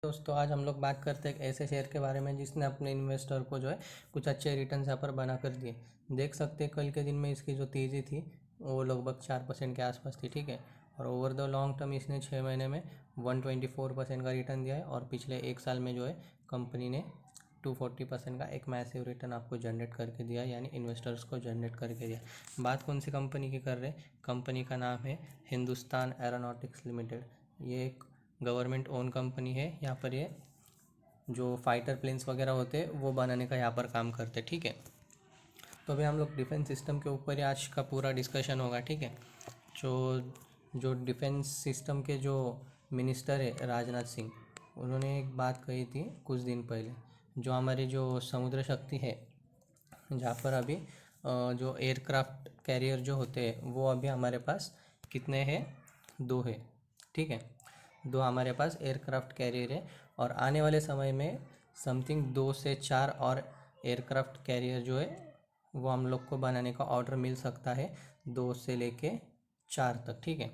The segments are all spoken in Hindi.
दोस्तों आज हम लोग बात करते हैं एक ऐसे शेयर के बारे में जिसने अपने इन्वेस्टर को जो है कुछ अच्छे रिटर्न्स यहाँ पर बना कर दिए। देख सकते हैं कल के दिन में इसकी जो तेज़ी थी वो लगभग 4% के आसपास थी, ठीक है। और ओवर द लॉन्ग टर्म इसने 6 महीने में 124% का रिटर्न दिया है और पिछले एक साल में जो है कंपनी ने 240% का एक मैसिव रिटर्न आपको जनरेट करके दिया, यानी इन्वेस्टर्स को जनरेट करके दिया। बात कौन सी कंपनी की कर रहे हैं? कंपनी का नाम है हिंदुस्तान एरोनॉटिक्स लिमिटेड। ये एक गवर्नमेंट ओन कंपनी है। यहाँ पर ये जो फाइटर प्लेन्स वगैरह होते हैं वो बनाने का यहाँ पर काम करते हैं, ठीक है। तो अभी हम लोग डिफेंस सिस्टम के ऊपर ही आज का पूरा डिस्कशन होगा, ठीक है। जो जो डिफेंस सिस्टम के जो मिनिस्टर है राजनाथ सिंह, उन्होंने एक बात कही थी कुछ दिन पहले। जो हमारी जो समुद्र शक्ति है, जहाँ पर अभी जो एयरक्राफ्ट कैरियर जो होते हैं वो अभी हमारे पास कितने हैं? 2 है, ठीक है। 2 हमारे पास एयरक्राफ्ट कैरियर है और आने वाले समय में समथिंग 2 से 4 और एयरक्राफ्ट कैरियर जो है वो हम लोग को बनाने का ऑर्डर मिल सकता है 2 से लेके 4 तक, ठीक है।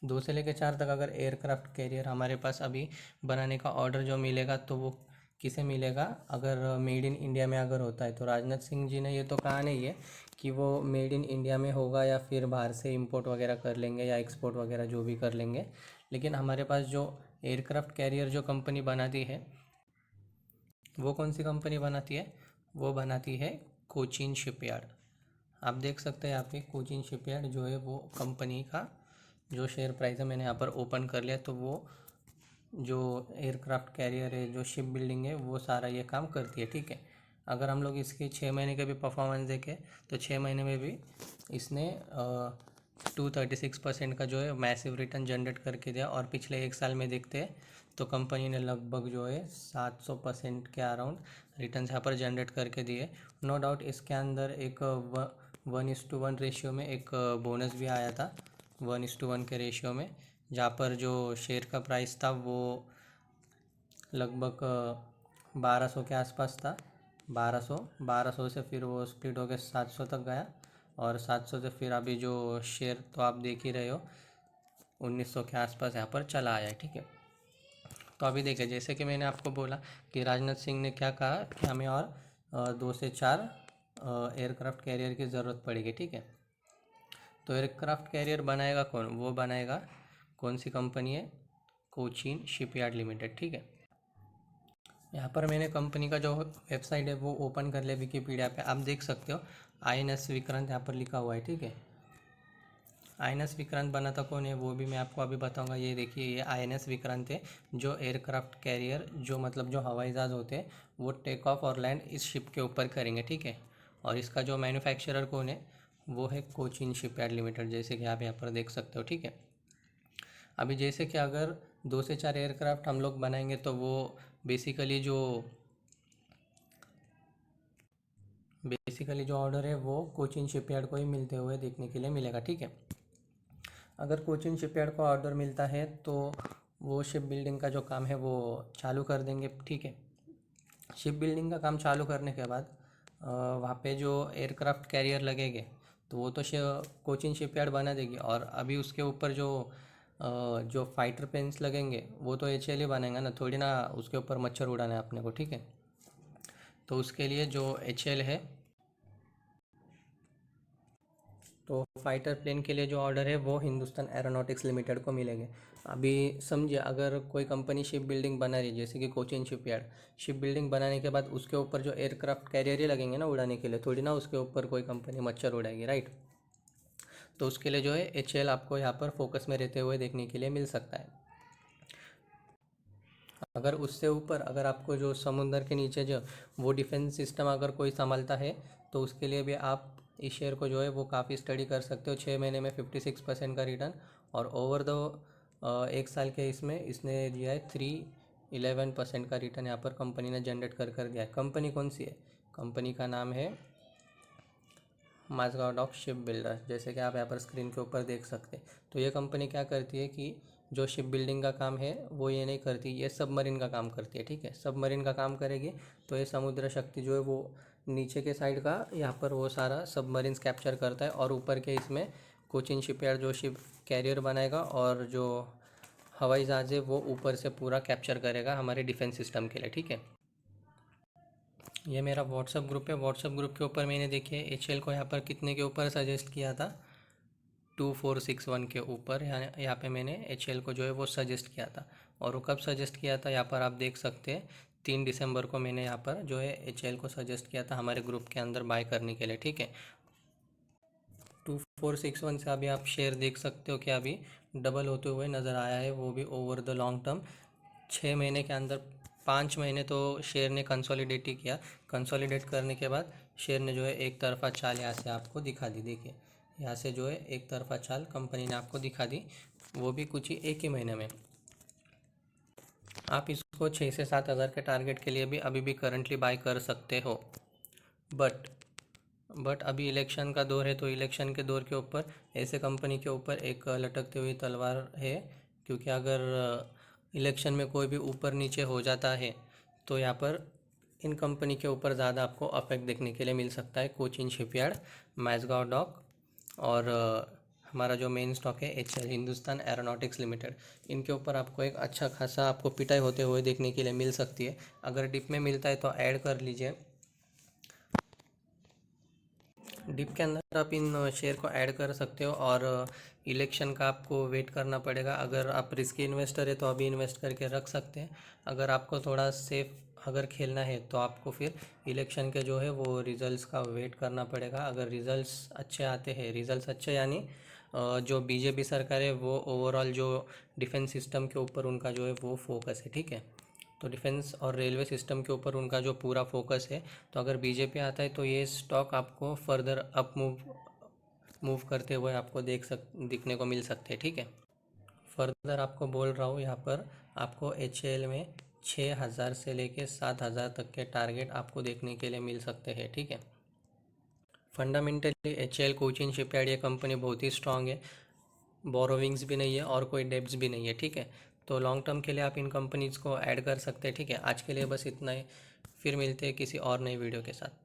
2 से लेकर 4 तक अगर एयरक्राफ्ट कैरियर हमारे पास अभी बनाने का ऑर्डर जो मिलेगा तो वो किसे मिलेगा? अगर मेड इन इंडिया में अगर होता है तो राजनाथ सिंह जी ने ये तो कहा नहीं है कि वो मेड इन इंडिया में होगा या फिर बाहर से इंपोर्ट वगैरह कर लेंगे या एक्सपोर्ट वगैरह जो भी कर लेंगे। लेकिन हमारे पास जो एयरक्राफ्ट कैरियर जो कंपनी बनाती है वो कौन सी कंपनी बनाती है? वो बनाती है कोचीन शिपयार्ड। आप देख सकते हैं यहाँ पे कोचीन शिपयार्ड जो है वो कंपनी का जो शेयर प्राइस है मैंने यहाँ पर ओपन कर लिया। तो वो जो एयरक्राफ्ट कैरियर है, जो शिप बिल्डिंग है, वो सारा ये काम करती है, ठीक है। अगर हम लोग इसके 6 महीने के भी परफॉर्मेंस देखें तो 6 महीने में भी इसने 236% का जो है मैसिव रिटर्न जनरेट करके दिया। और पिछले एक साल में देखते हैं तो कंपनी ने लगभग जो है 700% के अराउंड रिटर्न यहाँ पर जनरेट करके दिए। नो डाउट इसके अंदर एक 1:1 रेशियो में एक बोनस भी आया था, 1:1 के रेशियो में, जहाँ पर जो शेयर का प्राइस था वो लगभग 1200 के आसपास था। 1200 से फिर वो स्प्लिट होकर 700 तक गया और 700 से फिर अभी जो शेयर तो आप देख ही रहे हो 1900 के आसपास यहाँ पर चला आया है, ठीक है। तो अभी देखिए, जैसे कि मैंने आपको बोला कि राजनाथ सिंह ने क्या कहा कि हमें और 2 से 4 एयरक्राफ्ट कैरियर की ज़रूरत पड़ेगी, ठीक है। तो एयरक्राफ्ट कैरियर बनाएगा कौन? वो बनाएगा कौन सी कंपनी है? कोचीन शिपयार्ड लिमिटेड, ठीक है। यहाँ पर मैंने कंपनी का जो वेबसाइट है वो ओपन कर लिया विकीपीडिया पे। आप देख सकते हो INS विक्रांत यहाँ पर लिखा हुआ है, ठीक है। INS विक्रांत बनाता कौन है वो भी मैं आपको अभी बताऊंगा। ये देखिए, ये INS विक्रांत है जो एयरक्राफ्ट कैरियर जो मतलब जो हवाई जहाज़ होते हैं वो टेक ऑफ और लैंड इस शिप के ऊपर करेंगे, ठीक है। और इसका जो मैन्युफैक्चरर कौन है वो है कोचीन शिपयार्ड लिमिटेड, जैसे कि आप यहाँ पर देख सकते हो, ठीक है। अभी जैसे कि अगर 2 से 4 एयरक्राफ्ट हम लोग बनाएंगे तो वो बेसिकली जो ऑर्डर है वो कोचीन शिपयार्ड को ही मिलते हुए देखने के लिए मिलेगा, ठीक है। अगर कोचीन शिपयार्ड को ऑर्डर मिलता है तो वो शिप बिल्डिंग का जो काम है वो चालू कर देंगे, ठीक है। शिप बिल्डिंग का काम चालू करने के बाद वहाँ पे जो एयरक्राफ्ट कैरियर लगेंगे तो वो तो कोचीन शिपयार्ड बना देगी। और अभी उसके ऊपर जो फाइटर प्लेन्स लगेंगे वो तो HAL ही बनाएगा ना, थोड़ी ना उसके ऊपर मच्छर उड़ाना है अपने को, ठीक है। तो उसके लिए जो HAL है, तो फाइटर प्लेन के लिए जो ऑर्डर है वो हिंदुस्तान एरोनॉटिक्स लिमिटेड को मिलेंगे। अभी समझिए, अगर कोई कंपनी शिप बिल्डिंग बना रही है जैसे कि कोचीन शिपयार्ड, शिप बिल्डिंग बनाने के बाद उसके ऊपर जो एयरक्राफ्ट कैरियर ही लगेंगे ना उड़ाने के लिए, थोड़ी ना उसके ऊपर कोई कंपनी मच्छर उड़ाएगी, राइट। तो उसके लिए जो है HAL आपको यहाँ पर फोकस में रहते हुए देखने के लिए मिल सकता है। अगर उससे ऊपर अगर आपको जो समुद्र के नीचे जो वो डिफेंस सिस्टम अगर कोई संभालता है तो उसके लिए भी आप इस शेयर को जो है वो काफ़ी स्टडी कर सकते हो। 6 महीने में 56% का रिटर्न और ओवर द एक साल के इसमें इसने दिया है 311% का रिटर्न यहाँ पर कंपनी ने जनरेट कर दिया है। कंपनी कौन सी है? कंपनी का नाम है माझगांव डॉक शिप बिल्डर, जैसे कि आप यहाँ पर स्क्रीन के ऊपर देख सकते हैं। तो ये कंपनी क्या करती है कि जो शिप बिल्डिंग का काम है वो ये नहीं करती, ये सबमरीन का काम करती है, ठीक है। सबमरीन का काम करेगी तो ये समुद्र शक्ति जो है वो नीचे के साइड का यहाँ पर वो सारा सबमरीन्स कैप्चर करता है और ऊपर के इसमें कोचीन शिपयार्ड जो शिप कैरियर बनाएगा और जो हवाई जहाज़ है वो ऊपर से पूरा कैप्चर करेगा हमारे डिफेंस सिस्टम के लिए, ठीक है। ये मेरा व्हाट्सअप ग्रुप है। व्हाट्सअप ग्रुप के ऊपर मैंने देखिए HAL को यहाँ पर कितने के ऊपर सजेस्ट किया था, 2461 के ऊपर। यहाँ पे मैंने HAL को जो है वो सजेस्ट किया था। और वो कब सजेस्ट किया था, यहाँ पर आप देख सकते हैं 3 दिसंबर को मैंने यहाँ पर जो है HAL को सजेस्ट किया था हमारे ग्रुप के अंदर बाय करने के लिए, ठीक है। 2461 से अभी आप शेयर देख सकते हो कि अभी डबल होते हुए नज़र आया है, वो भी ओवर द लॉन्ग टर्म। 6 महीने के अंदर 5 महीने तो शेयर ने कंसोलिडेट ही किया। कंसोलिडेट करने के बाद शेयर ने जो है एक तरफा चाल यहाँ से आपको दिखा दी। देखिए यहाँ से जो है एक तरफा चाल कंपनी ने आपको दिखा दी, वो भी कुछ ही एक ही महीने में। आप इसको 6 से 7 हज़ार के टारगेट के लिए भी अभी भी करंटली बाय कर सकते हो। बट अभी इलेक्शन का दौर है, तो इलेक्शन के दौर के ऊपर ऐसे कंपनी के ऊपर एक लटकती हुई तलवार है, क्योंकि अगर इलेक्शन में कोई भी ऊपर नीचे हो जाता है तो यहाँ पर इन कंपनी के ऊपर ज़्यादा आपको अफेक्ट देखने के लिए मिल सकता है। कोचिन शिपयार्ड, माझगांव डॉक और हमारा जो मेन स्टॉक है HAL, हिंदुस्तान एरोनॉटिक्स लिमिटेड, इनके ऊपर आपको एक अच्छा खासा आपको पिटाई होते हुए देखने के लिए मिल सकती है। अगर डिप में मिलता है तो ऐड कर लीजिए। डिप के अंदर आप इन शेयर को ऐड कर सकते हो और इलेक्शन का आपको वेट करना पड़ेगा। अगर आप रिस्की इन्वेस्टर है तो अभी इन्वेस्ट करके रख सकते हैं। अगर आपको थोड़ा सेफ अगर खेलना है तो आपको फिर इलेक्शन के जो है वो रिजल्ट्स का वेट करना पड़ेगा। अगर रिजल्ट्स अच्छे आते हैं, रिजल्ट्स अच्छे यानी जो बीजेपी सरकार है वो ओवरऑल जो डिफेंस सिस्टम के ऊपर उनका जो है वो फोकस है, ठीक है। तो डिफेंस और रेलवे सिस्टम के ऊपर उनका जो पूरा फोकस है, तो अगर बीजेपी आता है तो ये स्टॉक आपको फर्दर अप मूव करते हुए आपको दिखने को मिल सकते हैं, ठीक है। फर्दर आपको बोल रहा हूँ, यहाँ पर आपको HAL में 6,000 से लेके 7,000 तक के टारगेट आपको देखने के लिए मिल सकते हैं, ठीक है। फंडामेंटली HAL कोचिन शिपयार्ड ये कंपनी बहुत ही स्ट्रांग है, बोरोविंग्स भी नहीं है और कोई डेब्ट्स भी नहीं है, ठीक है। तो लॉन्ग टर्म के लिए आप इन कंपनीज़ को ऐड कर सकते हैं, ठीक है। आज के लिए बस इतना ही, फिर मिलते हैं किसी और नई वीडियो के साथ।